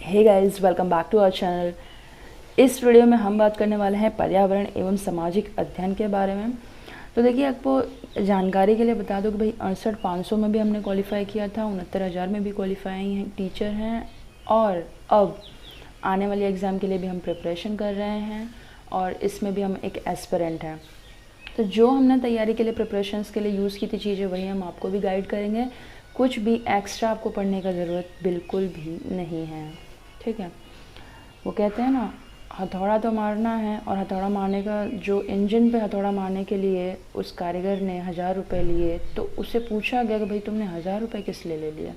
Hey guys, welcome back to our channel. इस video में हम बात करने वाले हैं पर्यावरण एवं सामाजिक अध्ययन के बारे में। तो देखिए, आपको जानकारी के लिए बता दूं कि भाई 68,500 में भी हमने क्वालिफाई किया था, 69,000 में भी क्वालिफाई टीचर हैं और अब आने वाले एग्ज़ाम के लिए भी हम प्रिपरेशन कर रहे हैं और इसमें भी हम एक एस्पिरेंट हैं। तो जो हमने तैयारी के लिए प्रिपरेशंस के लिए यूज़ की थी चीज़ें वही हम आपको भी गाइड करेंगे। कुछ भी एक्स्ट्रा आपको पढ़ने का ज़रूरत बिल्कुल भी नहीं है, ठीक है। वो कहते हैं ना, हथौड़ा तो मारना है और हथौड़ा मारने का जो इंजन पे हथौड़ा मारने के लिए उस कारीगर ने 1000 रुपये लिए, तो उससे पूछा गया कि भाई तुमने 1000 रुपये किस लिए ले लिया।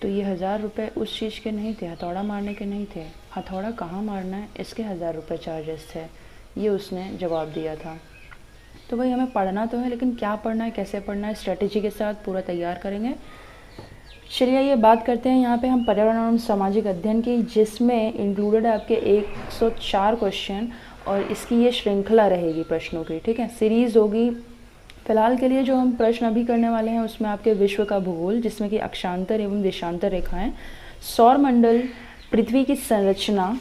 तो ये 1000 रुपये उस चीज़ के नहीं थे, हथौड़ा मारने के नहीं थे। हथौड़ा कहाँ मारना है इसके 1000 रुपये चार्जेस थे, ये उसने जवाब दिया था। तो भाई हमें पढ़ना तो है, लेकिन क्या पढ़ना है, कैसे पढ़ना है, स्ट्रेटेजी के साथ पूरा तैयार करेंगे। चलिए ये बात करते हैं यहाँ पे हम पर्यावरण और सामाजिक अध्ययन की, जिसमें इंक्लूडेड है आपके 104 क्वेश्चन और इसकी ये श्रृंखला रहेगी प्रश्नों की, ठीक है, सीरीज़ होगी। फिलहाल के लिए जो हम प्रश्न अभी करने वाले हैं उसमें आपके विश्व का भूगोल, जिसमें कि अक्षांतर एवं देशांतर रेखाएं, सौर मंडल, पृथ्वी की संरचना,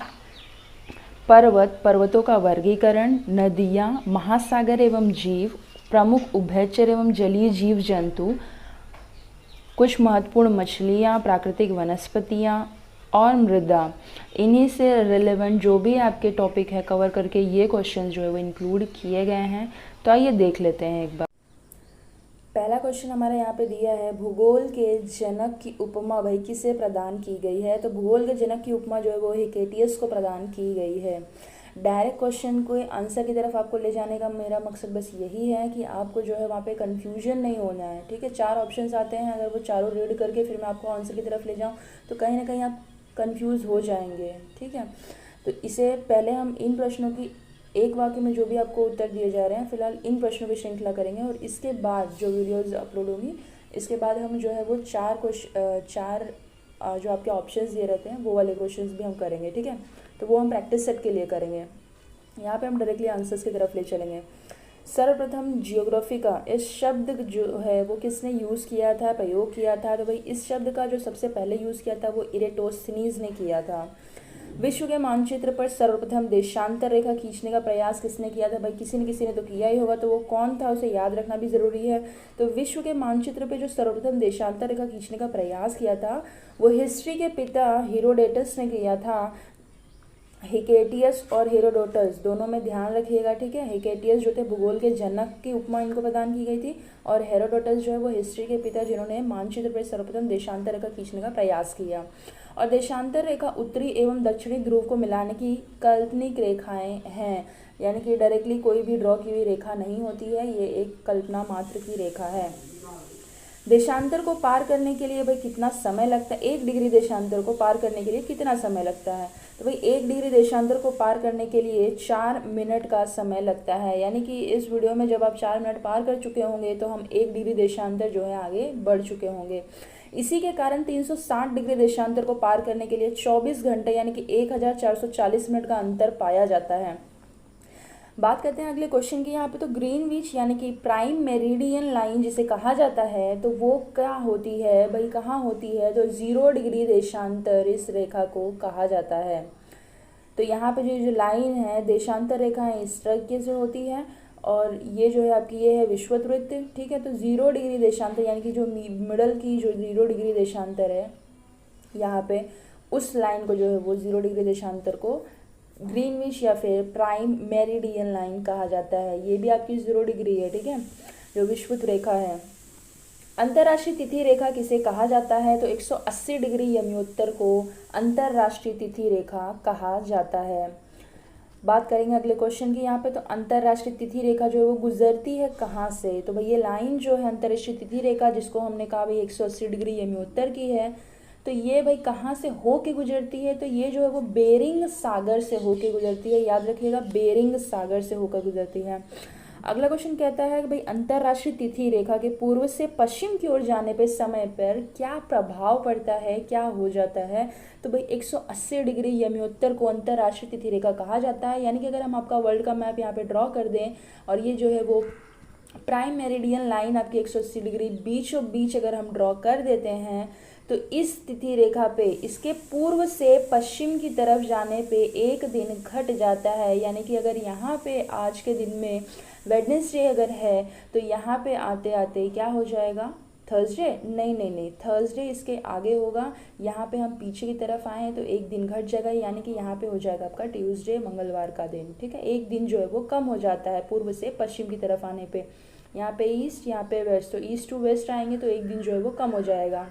पर्वतों का वर्गीकरण, नदियाँ, महासागर एवं जीव, प्रमुख उभयचर एवं जलीय जीव जंतु, कुछ महत्वपूर्ण मछलियाँ, प्राकृतिक वनस्पतियाँ और मृदा। इन्हीं से रिलेवेंट जो भी आपके टॉपिक है कवर करके ये क्वेश्चन जो है वो इंक्लूड किए गए हैं। तो आइए देख लेते हैं एक बार। पहला क्वेश्चन हमारे यहाँ पे दिया है, भूगोल के जनक की उपमा भाई किसे प्रदान की गई है। तो भूगोल के जनक की उपमा जो है वो हिकेटियस को प्रदान की गई है। डायरेक्ट क्वेश्चन को आंसर की तरफ आपको ले जाने का मेरा मकसद बस यही है कि आपको जो है वहाँ पे कंफ्यूजन नहीं होना है, ठीक है। 4 ऑप्शंस आते हैं, अगर वो चारों रीड करके फिर मैं आपको आंसर की तरफ ले जाऊँ तो कहीं ना कहीं आप कंफ्यूज हो जाएंगे, ठीक है। तो इसे पहले हम इन प्रश्नों की एक वाक्य में जो भी आपको उत्तर दिए जा रहे हैं फिलहाल इन प्रश्नों की श्रृंखला करेंगे और इसके बाद जो वीडियोज़ अपलोड होंगी इसके बाद हम जो है वो चार जो आपके ऑप्शंस दिए रहते हैं वो वाले क्वेश्चंस भी हम करेंगे, ठीक है। तो वो हम प्रैक्टिस सेट के लिए करेंगे। यहाँ पे हम डायरेक्टली आंसर्स की तरफ ले चलेंगे। सर्वप्रथम जियोग्राफी का इस शब्द जो है वो किसने यूज़ किया था, प्रयोग किया था। तो भाई इस शब्द का जो सबसे पहले यूज़ किया था वो इरेटोस्थनीज ने किया था। विश्व के मानचित्र पर सर्वप्रथम देशांतर रेखा खींचने का प्रयास किसने किया था। भाई किसी न तो किया ही होगा, तो वो कौन था उसे याद रखना भी ज़रूरी है। तो विश्व के मानचित्र पे जो सर्वप्रथम देशांतर रेखा खींचने का प्रयास किया था वो हिस्ट्री के पिता हेरोडेटस ने किया था। हिकेटियस और हेरोडोटस दोनों में ध्यान रखिएगा, ठीक है। हिकेटियस जो थे भूगोल के जनक की उपमा इनको प्रदान की गई थी और हेरोडोटस जो है वो हिस्ट्री के पिता जिन्होंने मानचित्र पर सर्वप्रथम देशांतर रेखा खींचने का प्रयास किया। और देशांतर रेखा उत्तरी एवं दक्षिणी ध्रुव को मिलाने की काल्पनिक रेखाएं हैं, यानी कि डायरेक्टली कोई भी ड्रॉ की हुई रेखा नहीं होती है, ये एक कल्पना मात्र की रेखा है। देशांतर को पार करने के लिए भाई कितना समय लगता है, 1 डिग्री देशांतर को पार करने के लिए कितना समय लगता है। तो भाई 1 डिग्री देशांतर को पार करने के लिए 4 मिनट का समय लगता है, यानी कि इस वीडियो में जब आप 4 मिनट पार कर चुके होंगे तो हम 1 डिग्री देशांतर जो है आगे बढ़ चुके होंगे। इसी के कारण 360 डिग्री देशांतर को पार करने के लिए 24 घंटे यानी कि 1440 मिनट का अंतर पाया जाता है। बात करते हैं अगले क्वेश्चन की। यहाँ पे तो ग्रीनविच यानी कि प्राइम मेरिडियन लाइन जिसे कहा जाता है तो वो क्या होती है भाई, कहाँ होती है। तो 0 डिग्री देशांतर इस रेखा को कहा जाता है। तो यहाँ पे जो लाइन है देशांतर रेखा है इस तरीके से होती है और ये जो है आपकी ये है विषुववृत्त, ठीक है। तो 0 डिग्री देशांतर यानी कि जो मिडल की जो 0 डिग्री देशांतर है यहाँ पे उस लाइन को जो है वो 0 डिग्री देशांतर को ग्रीनविच या फिर प्राइम मेरिडियन लाइन कहा जाता है। ये भी आपकी 0 डिग्री है, ठीक है, जो विषुवत रेखा है। अंतर्राष्ट्रीय तिथि रेखा किसे कहा जाता है। तो 180 डिग्री यमोत्तर को अंतर्राष्ट्रीय तिथि रेखा कहा जाता है। बात करेंगे अगले क्वेश्चन की। यहाँ पे तो अंतर्राष्ट्रीय तिथि रेखा जो है वो गुजरती है कहाँ से। तो भाई ये लाइन जो है अंतर्राष्ट्रीय तिथि रेखा जिसको हमने कहा भाई 180 डिग्री यमोत्तर की है, तो ये भाई कहाँ से हो के गुजरती है। तो ये जो है वो बेरिंग सागर से होके गुजरती है, याद रखिएगा बेरिंग सागर से होकर गुजरती है। अगला क्वेश्चन कहता है कि भाई अंतर्राष्ट्रीय तिथि रेखा के पूर्व से पश्चिम की ओर जाने पे समय पर क्या प्रभाव पड़ता है, क्या हो जाता है। तो भाई 180 डिग्री यमोत्तर को अंतर्राष्ट्रीय तिथि रेखा कहा जाता है, यानी कि अगर हम आपका वर्ल्ड का मैप यहाँ पे ड्रॉ कर दें और ये जो है वो प्राइम मेरिडियन लाइन आपकी 180 डिग्री बीचों बीच अगर हम ड्रॉ कर देते हैं तो इस तिथि रेखा पे इसके पूर्व से पश्चिम की तरफ जाने पे एक दिन घट जाता है, यानी कि अगर यहाँ पे आज के दिन में वेडनेसडे अगर है तो यहाँ पे आते आते क्या हो जाएगा, थर्सडे, नहीं नहीं नहीं, थर्सडे इसके आगे होगा। यहाँ पे हम पीछे की तरफ आए हैं तो एक दिन घट जाएगा, यानी कि यहाँ पे हो जाएगा आपका ट्यूसडे, मंगलवार का दिन। ठीक है, एक दिन जो है वो कम हो जाता है पूर्व से पश्चिम की तरफ आने पे। यहाँ पे ईस्ट, यहाँ पे वेस्ट, तो ईस्ट टू वेस्ट आएंगे तो एक दिन जो है वो कम हो जाएगा।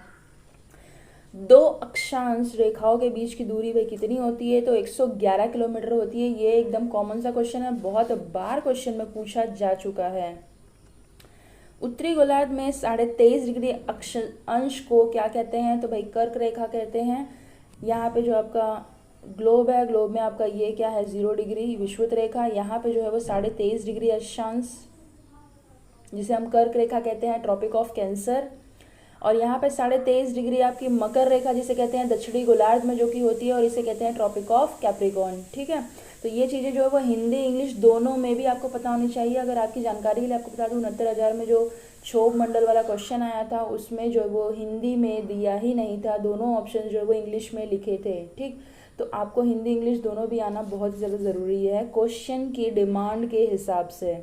दो अक्षांश रेखाओं के बीच की दूरी वह कितनी होती है, तो 111 किलोमीटर होती है। ये एकदम कॉमन सा क्वेश्चन है, बहुत बार क्वेश्चन में पूछा जा चुका है। उत्तरी गोलार्ध में 23.5 डिग्री अंश को क्या कहते हैं, तो भाई कर्क रेखा कहते हैं। यहाँ पे जो आपका ग्लोब है, ग्लोब में आपका ये क्या है, 0 डिग्री विषुवत रेखा। यहाँ पे जो है वो 23.5 डिग्री अक्षांश, जिसे हम कर्क रेखा कहते हैं, ट्रॉपिक ऑफ कैंसर। और यहाँ पे 23.5 डिग्री आपकी मकर रेखा जिसे कहते हैं दक्षिणी गोलार्ध में जो कि होती है, और इसे कहते हैं ट्रॉपिक ऑफ कैप्रिकॉर्न। ठीक है, तो ये चीज़ें जो है वो हिंदी इंग्लिश दोनों में भी आपको पता होनी चाहिए। अगर आपकी जानकारी के लिए आपको बता दूँ, 69,000 में जो क्षोभ मंडल वाला क्वेश्चन आया था उसमें जो है वो हिंदी में दिया ही नहीं था, दोनों ऑप्शन जो है वो इंग्लिश में लिखे थे। ठीक, तो आपको हिंदी इंग्लिश दोनों भी आना बहुत ज़्यादा ज़रूरी है क्वेश्चन की डिमांड के हिसाब से।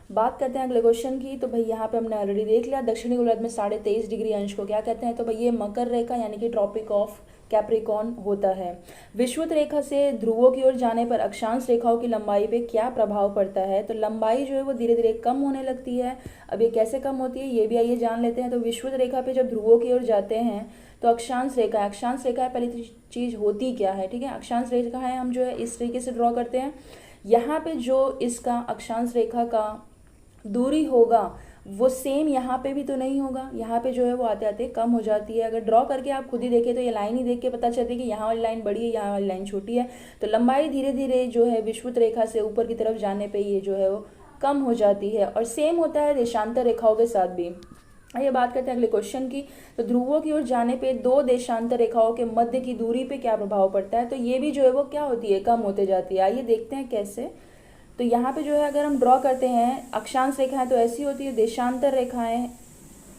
बात करते हैं अगले क्वेश्चन की, तो भाई यहाँ पे हमने ऑलरेडी देख लिया, दक्षिणी गोलार्ध में 23.5 डिग्री अंश को क्या कहते हैं, तो भाई ये मकर रेखा यानी कि ट्रॉपिक ऑफ कैप्रिकॉर्न होता है। विषुवत रेखा से ध्रुवों की ओर जाने पर अक्षांश रेखाओं की लंबाई पे क्या प्रभाव पड़ता है, तो लंबाई जो है वो धीरे धीरे कम होने लगती है। अब ये कैसे कम होती है ये भी आइए जान लेते हैं। तो विषुवत रेखा पे जब ध्रुवों की ओर जाते हैं तो अक्षांश रेखा, अक्षांश रेखा पहली चीज होती क्या है, ठीक है, अक्षांश रेखा है हम जो है इस तरीके से ड्रॉ करते हैं। यहाँ पे जो इसका अक्षांश रेखा का दूरी होगा वो सेम यहाँ पे भी तो नहीं होगा, यहाँ पे जो है वो आते आते कम हो जाती है। अगर ड्रॉ करके आप खुद ही देखें तो ये लाइन ही देख के पता चलती है कि यहाँ वाली लाइन बड़ी है, यहाँ वाली लाइन छोटी है। तो लंबाई धीरे धीरे जो है विषुवत रेखा से ऊपर की तरफ जाने पे ये जो है वो कम हो जाती है। और सेम होता है देशांतर रेखाओं के साथ भी। आइए बात करते हैं अगले क्वेश्चन की। तो ध्रुवों की ओर जाने पे दो देशांतर रेखाओं के मध्य की दूरी पे क्या प्रभाव पड़ता है, तो ये भी जो है वो क्या होती है, कम होते जाती है। आइए देखते हैं कैसे। तो यहाँ पे जो है अगर हम ड्रॉ करते हैं अक्षांश रेखाएं तो ऐसी होती है, देशांतर रेखाएं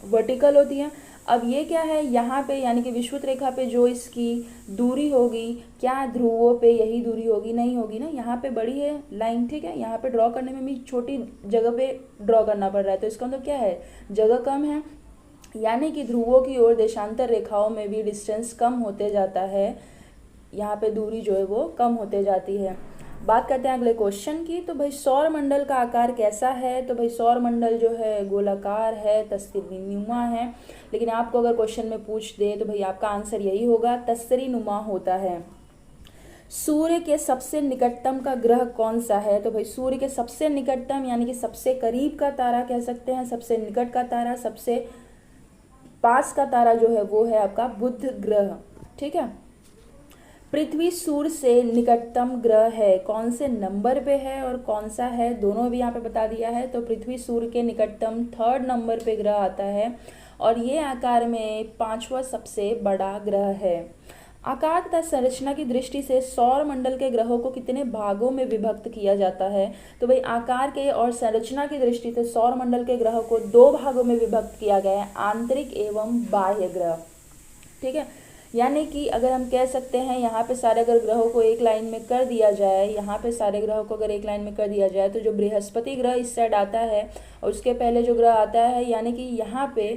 वर्टिकल होती हैं। अब ये क्या है, यहाँ पे यानी कि विषुवत रेखा पे जो इसकी दूरी होगी, क्या ध्रुवों पे यही दूरी होगी, नहीं होगी ना, यहाँ पे बड़ी है लाइन, ठीक है, यहाँ पे ड्रॉ करने में भी छोटी जगह पे ड्रॉ करना पड़ रहा है, तो इसका मतलब क्या है, जगह कम है, यानी कि ध्रुवों की ओर देशांतर रेखाओं में भी डिस्टेंस कम होते जाता है, यहाँ पे दूरी जो है वो कम होते जाती है। बात करते हैं अगले क्वेश्चन की। तो भाई सौर मंडल का आकार कैसा है, तो भाई सौर मंडल जो है गोलाकार है, तस्तरी नुमा है। लेकिन आपको अगर क्वेश्चन में पूछ दे तो भाई आपका आंसर यही होगा, तस्तरी नुमा होता है। सूर्य के सबसे निकटतम का ग्रह कौन सा है, तो भाई सूर्य के सबसे निकटतम यानी कि सबसे करीब का तारा कह सकते हैं, सबसे निकट का तारा, सबसे पास का तारा जो है वो है आपका बुध ग्रह। ठीक है, पृथ्वी सूर्य से निकटतम ग्रह है, कौन से नंबर पे है और कौन सा है, दोनों भी यहाँ पे बता दिया है। तो पृथ्वी सूर्य के निकटतम 3rd नंबर पे ग्रह आता है और ये आकार में 5वां सबसे बड़ा ग्रह है। आकार तथा संरचना की दृष्टि से सौर मंडल के ग्रहों को कितने भागों में विभक्त किया जाता है, तो भाई आकार के और संरचना की दृष्टि से सौर मंडल के ग्रहों को 2 भागों में विभक्त किया गया है, आंतरिक एवं बाह्य ग्रह। ठीक है, यानी कि अगर हम कह सकते हैं यहाँ पे सारे अगर ग्रहों को एक लाइन में कर दिया जाए, यहाँ पे सारे ग्रहों को अगर एक लाइन में कर दिया जाए तो जो बृहस्पति ग्रह इस साइड आता है और उसके पहले जो ग्रह आता है, यानी कि यहाँ पे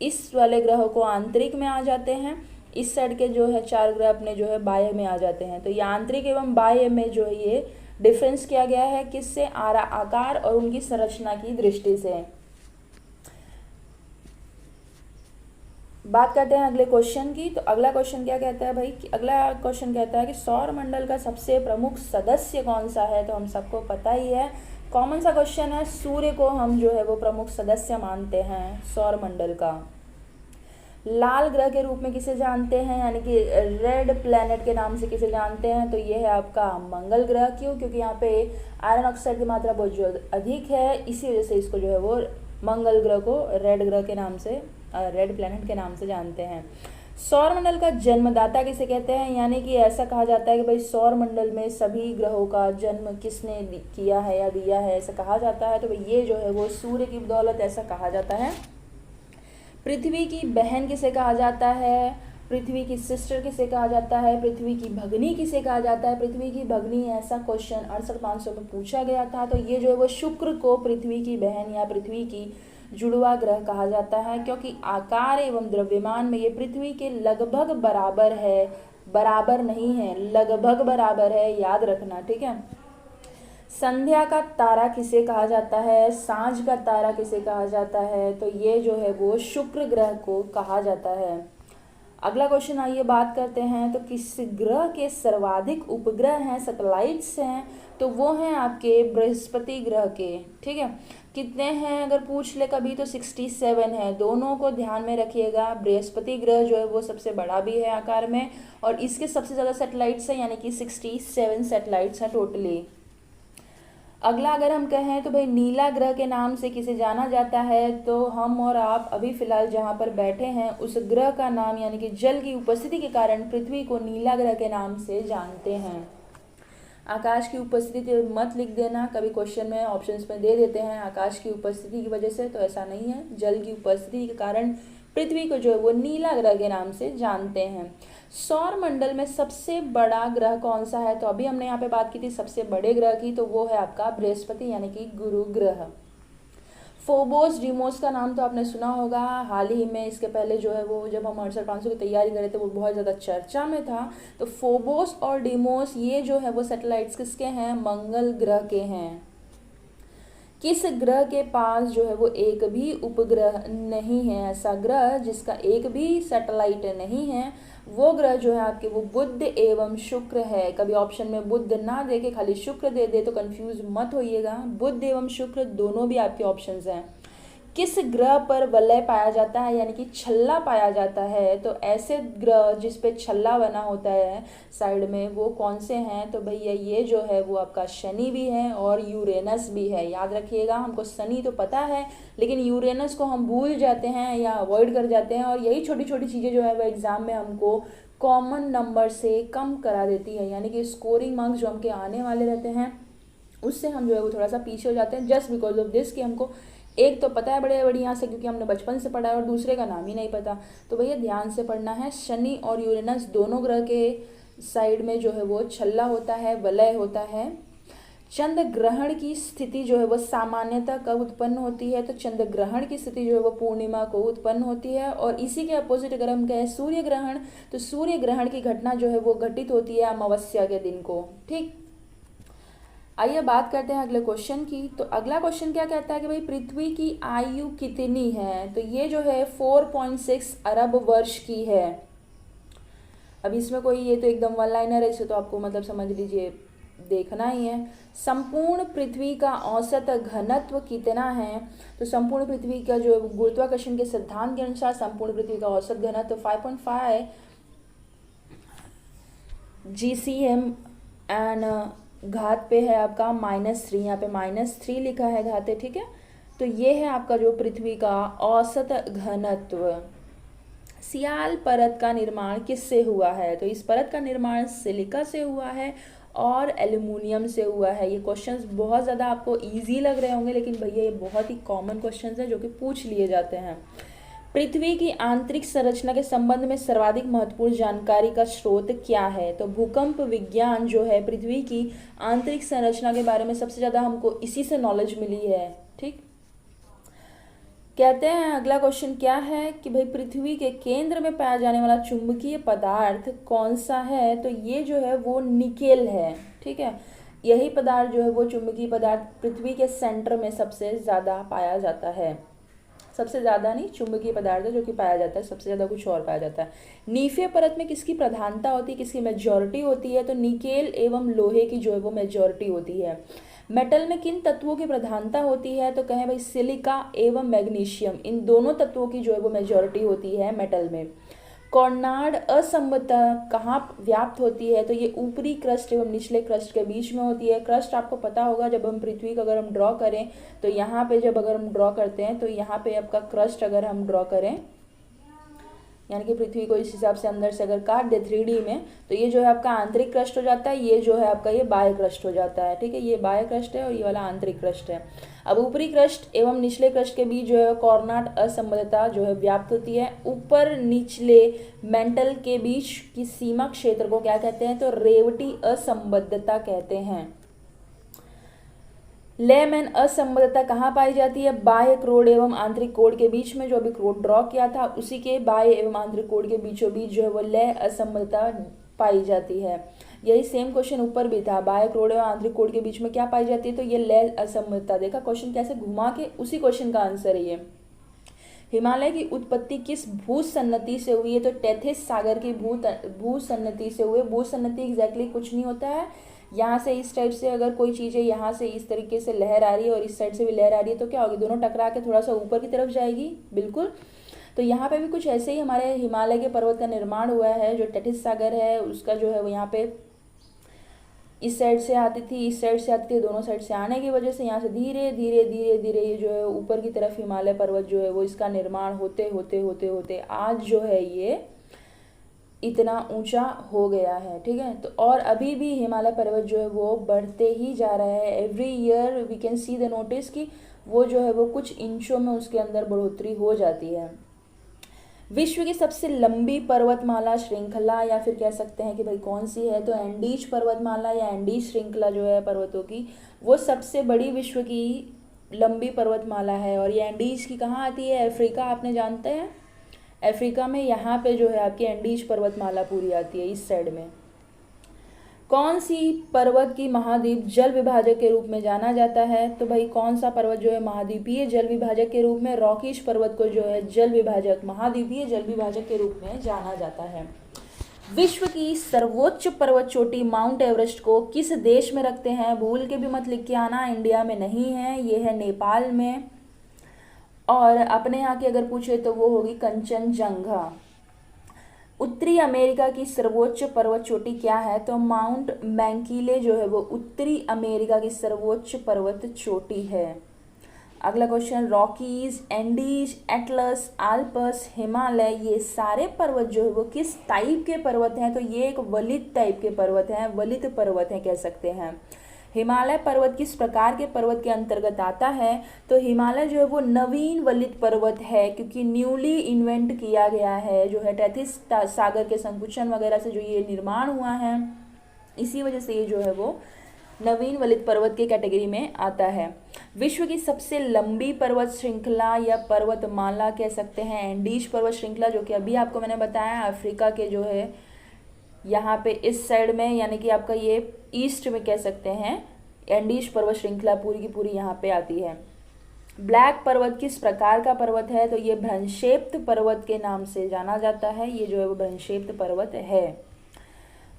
इस वाले ग्रहों को आंतरिक में आ जाते हैं, इस साइड के जो है 4 ग्रह अपने जो है बाह्य में आ जाते हैं। तो ये आंतरिक एवं बाह्य में जो है ये डिफरेंस किया गया है, किससे, आकार और उनकी संरचना की दृष्टि से। बात करते हैं अगले क्वेश्चन की। तो अगला क्वेश्चन क्या कहता है भाई, अगला क्वेश्चन कहता है कि सौर मंडल का सबसे प्रमुख सदस्य कौन सा है, तो हम सबको पता ही है, कॉमन सा क्वेश्चन है, सूर्य को हम जो है वो प्रमुख सदस्य मानते हैं सौर मंडल का। लाल ग्रह के रूप में किसे जानते हैं, यानी कि रेड प्लैनेट के नाम से किसे जानते हैं, तो ये है आपका मंगल ग्रह। क्यों, क्योंकि यहाँ पे आयरन ऑक्साइड की मात्रा बहुत अधिक है, इसी वजह से इसको जो है वो मंगल ग्रह को रेड ग्रह के नाम से, रेड प्लैनेट के नाम से जानते हैं। सौर मंडल का जन्मदाता किसे कहते हैं, यानी कि ऐसा कहा जाता है कि भाई सौर मंडल में सभी ग्रहों का जन्म किसने किया है या दिया है, ऐसा कहा जाता है। तो भाई ये जो है वो सूर्य की बदौलत ऐसा कहा जाता है। पृथ्वी की बहन किसे कहा जाता है, पृथ्वी की सिस्टर किसे कहा जाता है, पृथ्वी की भगनी किसे कहा जाता है, पृथ्वी की भगनी, ऐसा क्वेश्चन 68 में पूछा गया था। तो ये जो है वो शुक्र को पृथ्वी की बहन या पृथ्वी की जुड़वा ग्रह कहा जाता है, क्योंकि आकार एवं द्रव्यमान में ये पृथ्वी के लगभग बराबर है, बराबर नहीं है, लगभग बराबर है, याद रखना, ठीक है। संध्या का तारा किसे कहा जाता है, सांझ का तारा किसे कहा जाता है, तो ये जो है वो शुक्र ग्रह को कहा जाता है। अगला क्वेश्चन आइए बात करते हैं। तो किस ग्रह के सर्वाधिक उपग्रह हैं, सैटेलाइट्स हैं, तो वो हैं आपके बृहस्पति ग्रह के, ठीक है। कितने हैं अगर पूछ ले कभी तो 67 है। दोनों को ध्यान में रखिएगा, बृहस्पति ग्रह जो है वो सबसे बड़ा भी है आकार में और इसके सबसे ज़्यादा सैटेलाइट्स हैं, यानी कि 67 सैटेलाइट्स हैं टोटली। अगला अगर हम कहें तो भाई नीला ग्रह के नाम से किसे जाना जाता है, तो हम और आप अभी फिलहाल जहाँ पर बैठे हैं उस ग्रह का नाम यानी कि जल की उपस्थिति के कारण पृथ्वी को नीला ग्रह के नाम से जानते हैं। आकाश की उपस्थिति मत लिख देना, कभी क्वेश्चन में ऑप्शंस में दे देते हैं आकाश की उपस्थिति की वजह से, तो ऐसा नहीं है। जल की उपस्थिति के कारण पृथ्वी को जो है वो नीला ग्रह के नाम से जानते हैं। सौर मंडल में सबसे बड़ा ग्रह कौन सा है, तो अभी हमने यहाँ पे बात की थी सबसे बड़े ग्रह की, तो वो है आपका बृहस्पति यानी कि गुरु ग्रह। फोबोस डीमोस का नाम तो आपने सुना होगा, हाल ही में इसके पहले जो है वो जब हम 6800 की तैयारी कर रहे थे वो बहुत ज़्यादा चर्चा में था। तो फोबोस और डीमोस ये जो है वो सैटेलाइट्स किसके हैं, मंगल ग्रह के हैं। किस ग्रह के पास जो है वो एक भी उपग्रह नहीं है, ऐसा ग्रह जिसका एक भी सैटेलाइट नहीं है, वो ग्रह जो है आपके वो बुध एवं शुक्र है। कभी ऑप्शन में बुध ना दे के खाली शुक्र दे दे तो कंफ्यूज मत होइएगा, बुध एवं शुक्र दोनों भी आपके ऑप्शंस हैं। किस ग्रह पर वलय पाया जाता है यानी कि छल्ला पाया जाता है, तो ऐसे ग्रह जिस पे छल्ला बना होता है साइड में वो कौन से हैं, तो भैया ये जो है वो आपका शनि भी है और यूरेनस भी है। याद रखिएगा, हमको शनि तो पता है लेकिन यूरेनस को हम भूल जाते हैं या अवॉइड कर जाते हैं, और यही छोटी छोटी चीज़ें जो है वो एग्ज़ाम में हमको कॉमन नंबर से कम करा देती है, यानी कि स्कोरिंग मार्क्स जो हमके आने वाले रहते हैं उससे हम जो है वो थोड़ा सा पीछे हो जाते हैं, जस्ट बिकॉज ऑफ दिस कि हमको एक तो पता है बड़े बढ़िया से क्योंकि हमने बचपन से पढ़ा है और दूसरे का नाम ही नहीं पता। तो भैया ध्यान से पढ़ना है, शनि और यूरेनस दोनों ग्रह के साइड में जो है वो छल्ला होता है, वलय होता है। चंद्र ग्रहण की स्थिति जो है वो सामान्यतः कब उत्पन्न होती है, तो चंद्र ग्रहण की स्थिति जो है वो पूर्णिमा को उत्पन्न होती है। और इसी के अपोजिट अगर हम कहें सूर्य ग्रहण, तो सूर्य ग्रहण की घटना जो है वो घटित होती है अमावस्या के दिन को, ठीक। आइए बात करते हैं अगले क्वेश्चन की। तो अगला क्वेश्चन क्या कहता है कि भाई पृथ्वी की आयु कितनी है, तो ये जो है 4.6 अरब वर्ष की है। अब इसमें कोई ये तो एकदम वन लाइनर है, इसे तो आपको मतलब समझ लीजिए देखना ही है। संपूर्ण पृथ्वी का औसत घनत्व कितना है, तो संपूर्ण पृथ्वी का जो गुरुत्वाकर्षण के सिद्धांत के अनुसार संपूर्ण पृथ्वी का औसत घनत्व 5.5 GCM एंड घात पे है आपका -3, यहाँ पे -3 लिखा है घाते, ठीक है। तो ये है आपका जो पृथ्वी का औसत घनत्व। सियाल परत का निर्माण किससे हुआ है, तो इस परत का निर्माण सिलिका से हुआ है और एल्युमिनियम से हुआ है। ये क्वेश्चंस बहुत ज़्यादा आपको इजी लग रहे होंगे लेकिन भैया ये बहुत ही कॉमन क्वेश्चंस हैं जो कि पूछ लिए जाते हैं। पृथ्वी की आंतरिक संरचना के संबंध में सर्वाधिक महत्वपूर्ण जानकारी का स्रोत क्या है, तो भूकंप विज्ञान जो है पृथ्वी की आंतरिक संरचना के बारे में सबसे ज़्यादा हमको इसी से नॉलेज मिली है, ठीक। कहते हैं अगला क्वेश्चन क्या है कि भाई पृथ्वी के केंद्र में पाया जाने वाला चुंबकीय पदार्थ कौन सा है, तो ये जो है वो निकेल है, ठीक है। यही पदार्थ जो है वो चुंबकीय पदार्थ पृथ्वी के सेंटर में सबसे ज़्यादा पाया जाता है। सबसे ज़्यादा नहीं, चुंबकीय पदार्थ है जो कि पाया जाता है, सबसे ज़्यादा कुछ और पाया जाता है। नीफे परत में किसकी प्रधानता होती है, किसकी मेजॉरिटी होती है, तो निकेल एवं लोहे की जो है वो मेजॉरिटी होती है। मेटल में किन तत्वों की प्रधानता होती है, तो कहें भाई सिलिका एवं मैग्नीशियम, इन दोनों तत्वों की जो है वो मेजॉरिटी होती है मेटल में। कॉर्नाड असमता कहाँ व्याप्त होती है, तो ये ऊपरी क्रस्ट एवं निचले क्रस्ट के बीच में होती है। क्रस्ट आपको पता होगा, जब हम पृथ्वी को अगर हम ड्रॉ करें तो यहाँ पे जब अगर हम ड्रॉ करते हैं तो यहाँ पे आपका क्रस्ट अगर हम ड्रॉ करें यानी कि पृथ्वी को इस हिसाब से अंदर से अगर काट दे 3D में, तो ये जो है आपका आंतरिक क्रस्ट हो जाता है, ये जो है आपका ये बाह्य क्रस्ट हो जाता है। ठीक है, ये बाह्य क्रस्ट है और ये वाला आंतरिक क्रस्ट है। अब ऊपरी क्रस्ट एवं निचले क्रस्ट के बीच जो है कॉर्नाट असंबद्धता जो है व्याप्त होती है। ऊपर निचले मेंटल के बीच की सीमा क्षेत्र को क्या कहते हैं, तो रेवटी असंबद्धता कहते हैं। लेमैन असंबद्धता कहाँ पाई जाती है, बाह्य क्रोड एवं आंतरिक कोड के बीच में। जो अभी क्रोड ड्रॉ किया था उसी के बाह्य एवं आंतरिक कोड के बीचों बीच जो है वो लय असंबद्धता पाई जाती है। यही सेम क्वेश्चन ऊपर भी था, बाह्य क्रोड एवं आंतरिक कोड के बीच में क्या पाई जाती है, तो ये लय असंबद्धता। देखा क्वेश्चन कैसे घुमा के, उसी क्वेश्चन का आंसर है ये। हिमालय की उत्पत्ति किस भूसन्नति से हुई है, तो टेथिस सागर की भूसन्नति से हुई। भूसन्नति एग्जैक्टली कुछ नहीं होता है, यहाँ से इस टाइप से अगर कोई चीज़ है, यहाँ से इस तरीके से लहर आ रही है और इस साइड से भी लहर आ रही है, तो क्या होगी, दोनों टकरा के थोड़ा सा ऊपर की तरफ जाएगी। बिल्कुल, तो यहाँ पे भी कुछ ऐसे ही हमारे हिमालय के पर्वत का निर्माण हुआ है। जो टेथिस सागर है उसका जो है वो यहाँ पे इस साइड से आती थी, इस साइड से आती थी, दोनों साइड से आने की वजह से यहाँ से धीरे धीरे धीरे धीरे ये जो है ऊपर की तरफ हिमालय पर्वत जो है वो इसका निर्माण होते होते होते होते आज जो है ये इतना ऊंचा हो गया है। ठीक है, तो और अभी भी हिमालय पर्वत जो है वो बढ़ते ही जा रहा है। Every year we can see the notice कि वो जो है वो कुछ इंचों में उसके अंदर बढ़ोतरी हो जाती है। विश्व की सबसे लंबी पर्वतमाला श्रृंखला, या फिर कह सकते हैं कि भाई कौन सी है, तो एंडीज पर्वतमाला या एंडीज श्रृंखला जो है पर्वतों की, वो सबसे बड़ी विश्व की लंबी पर्वतमाला है। और ये एंडीज की कहाँ आती है, अफ्रीका, आपने जानते हैं अफ्रीका में यहाँ पे जो है आपकी एंडीज पर्वतमाला पूरी आती है इस साइड में। कौन सी पर्वत की महाद्वीप जल विभाजक के रूप में जाना जाता है, तो भाई कौन सा पर्वत जो है महाद्वीपीय जल विभाजक के रूप में, रॉकीज पर्वत को जो है जल विभाजक, महाद्वीपीय जल विभाजक के रूप में जाना जाता है। विश्व की सर्वोच्च पर्वत चोटी माउंट एवरेस्ट को किस देश में रखते हैं, भूल के भी मत लिख के आना, इंडिया में नहीं है, ये है नेपाल में। और अपने यहाँ की अगर पूछे तो वो होगी कंचनजंगा। उत्तरी अमेरिका की सर्वोच्च पर्वत चोटी क्या है, तो माउंट मैंकीले जो है वो उत्तरी अमेरिका की सर्वोच्च पर्वत चोटी है। अगला question, Rockies, Andes, Atlas, Alps, Himalaya, ये सारे पर्वत जो है वो किस टाइप के पर्वत हैं, तो ये एक वलित टाइप के पर्वत हैं, वलित पर्वत हैं कह सकते हैं। हिमालय पर्वत किस प्रकार के पर्वत के अंतर्गत आता है, तो हिमालय जो है वो नवीन वलित पर्वत है, क्योंकि न्यूली इन्वेंट किया गया है, जो है टेथिस सागर के संकुचन वगैरह से जो ये निर्माण हुआ है, इसी वजह से ये जो है वो नवीन वलित पर्वत के कैटेगरी में आता है। विश्व की सबसे लंबी पर्वत श्रृंखला या पर्वतमाला कह सकते हैं एंडीज पर्वत श्रृंखला, जो कि अभी आपको मैंने बताया अफ्रीका के जो है यहाँ पे इस साइड में, यानी कि आपका ये ईस्ट में कह सकते हैं एंडीज पर्वत श्रृंखला पूरी की पूरी यहाँ पे आती है। ब्लैक पर्वत किस प्रकार का पर्वत है, तो ये भ्रंशेप्त पर्वत के नाम से जाना जाता है, ये जो है वो भ्रंशेप्त पर्वत है।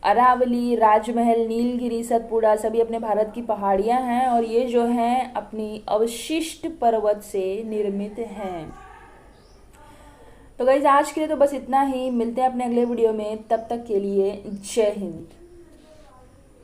अरावली, राजमहल, नीलगिरी, सतपुड़ा सभी अपने भारत की पहाड़ियाँ हैं और ये जो हैं अपनी अवशिष्ट पर्वत से निर्मित हैं। तो गाइस आज के लिए तो बस इतना ही, मिलते हैं अपने अगले वीडियो में, तब तक के लिए जय हिंद।